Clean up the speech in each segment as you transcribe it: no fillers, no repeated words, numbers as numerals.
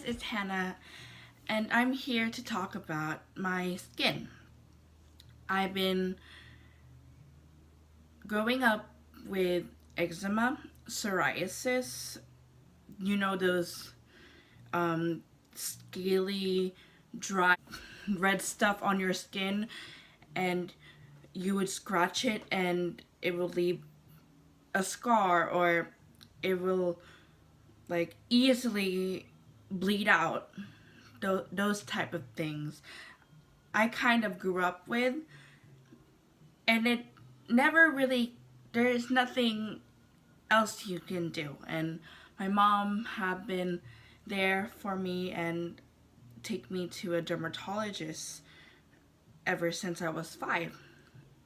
it's Hannah, and I'm here to talk about my skin. I've been growing up with eczema, psoriasis, those scaly, dry, red stuff on your skin, and you would scratch it and it will leave a scar, or it will like easily bleed out. Those type of things I kind of grew up with, and it never really, there's nothing else you can do. And my mom have been there for me and take me to a dermatologist ever since I was 5.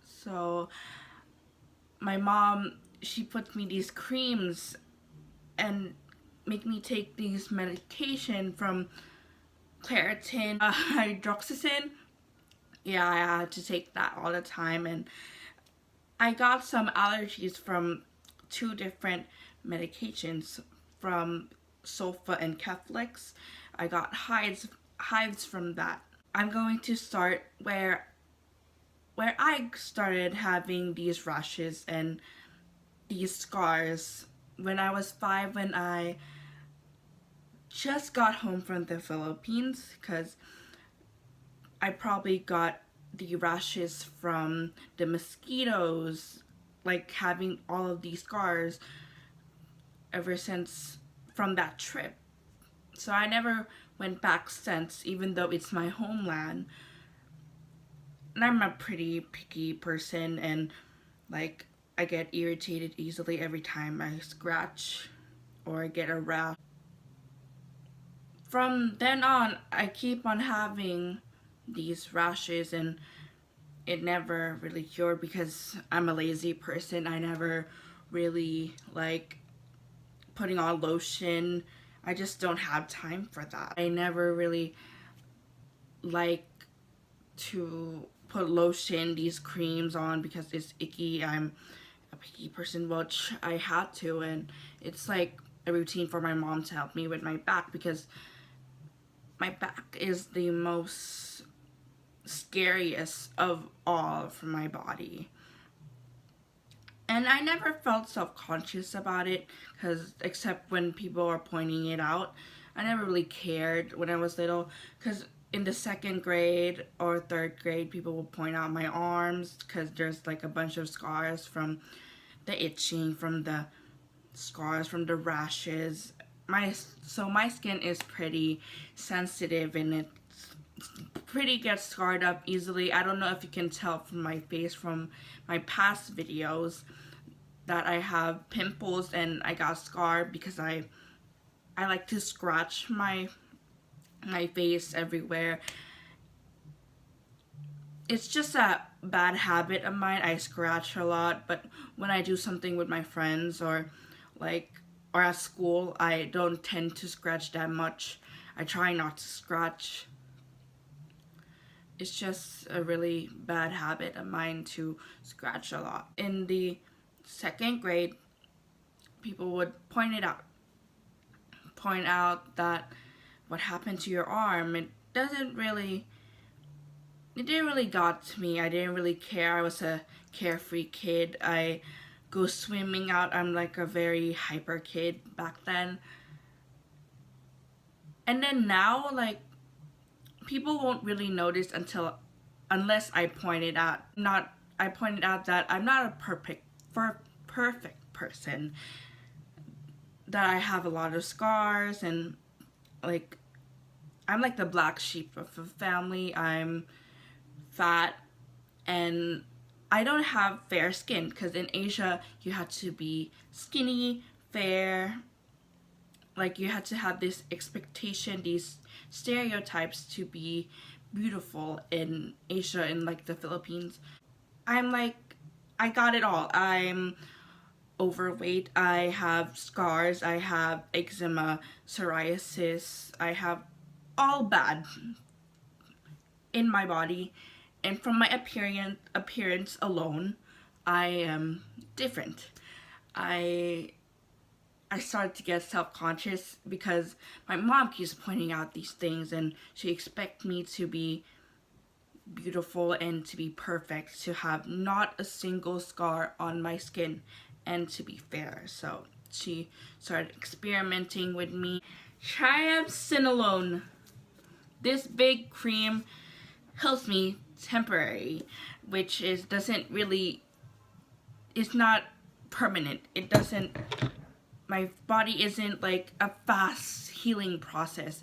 So my mom, she puts me these creams and make me take these medication from Claritin, hydroxyzin. Yeah, I had to take that all the time, and I got some allergies from 2 different medications, from Sulfa and Keflex. I got hives from that. I'm going to start where I started having these rashes and these scars when I was 5, when I just got home from the Philippines, because I probably got the rashes from the mosquitoes, like having all of these scars ever since from that trip. So I never went back since, even though it's my homeland. And I'm a pretty picky person, and like I get irritated easily every time I scratch or get a rash. From then on, I keep on having these rashes, and it never really cured because I'm a lazy person. I never really like putting on lotion. I just don't have time for that. I never really like to put lotion, these creams on, because it's icky. I'm a picky person, which I had to, and it's like a routine for my mom to help me with my back, because my back is the most scariest of all for my body. And I never felt self-conscious about it, because except when people are pointing it out. I never really cared when I was little, because in the 2nd grade or 3rd grade, people will point out my arms because there's like a bunch of scars from the itching, from the scars, from the rashes. So my skin is pretty sensitive, and it pretty gets scarred up easily. I don't know if you can tell from my face from my past videos that I have pimples and I got scarred because I like to scratch my face everywhere. It's just a bad habit of mine. I scratch a lot, but when I do something with my friends or at school, I don't tend to scratch that much. I try not to scratch. It's just a really bad habit of mine to scratch a lot. In the 2nd grade, people would point out that what happened to your arm. It didn't really got to me. I didn't really care. I was a carefree kid. I go swimming out. I'm like a very hyper kid back then. And then now, like, people won't really notice unless I pointed out. I pointed out that I'm not a perfect person. That I have a lot of scars, and like I'm like the black sheep of the family. I'm fat, and I don't have fair skin, because in Asia you had to be skinny, fair. Like, you had to have this expectation, these stereotypes to be beautiful in Asia, in like the Philippines. I'm like, I got it all. I'm overweight, I have scars, I have eczema, psoriasis, I have all bad in my body, and from my appearance alone, I am different. I I started to get self-conscious because my mom keeps pointing out these things, and she expects me to be beautiful and to be perfect, to have not a single scar on my skin, and to be fair. So she started experimenting with me. Triamcinolone. This big cream helps me temporary, which is doesn't really, it's not permanent. It doesn't, my body isn't like a fast healing process.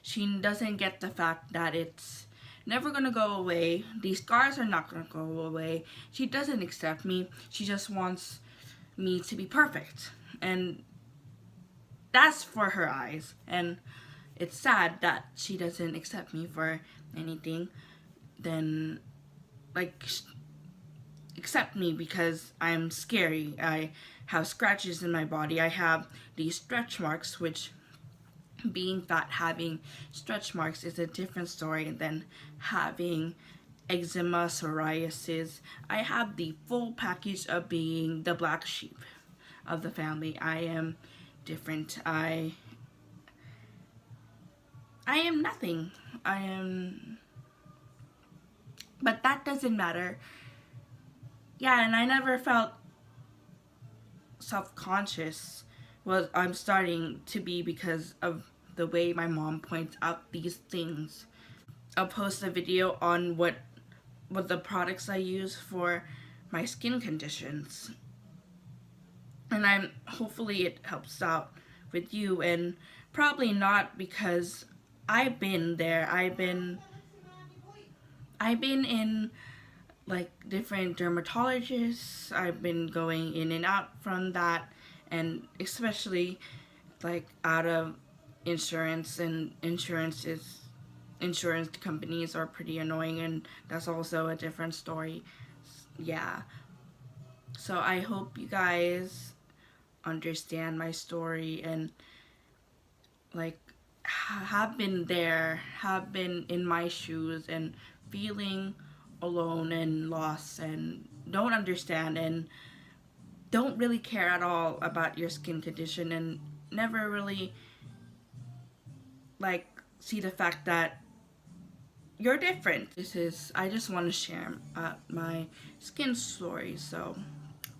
She doesn't get the fact that it's never gonna go away. These scars are not gonna go away. She doesn't accept me. She just wants me to be perfect, and that's for her eyes. And it's sad that she doesn't accept me for anything. Then, like, accept me because I'm scary. I have scratches in my body. I have these stretch marks, which, being fat, having stretch marks is a different story than having eczema, psoriasis. I have the full package of being the black sheep of the family. I am different. I am nothing. But that doesn't matter. Yeah, and I never felt self-conscious. Well, I'm starting to be because of the way my mom points out these things. I'll post a video on what the products I use for my skin conditions. And hopefully it helps out with you, and probably not, because I've been there. I've been in like different dermatologists. I've been going in and out from that, and especially like out of insurance, and insurance companies are pretty annoying, and that's also a different story. Yeah. So I hope you guys understand my story, and like have been there, have been in my shoes, and feeling alone and lost, and don't understand, and don't really care at all about your skin condition, and never really like see the fact that you're different. I just want to share my skin story. So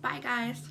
bye guys.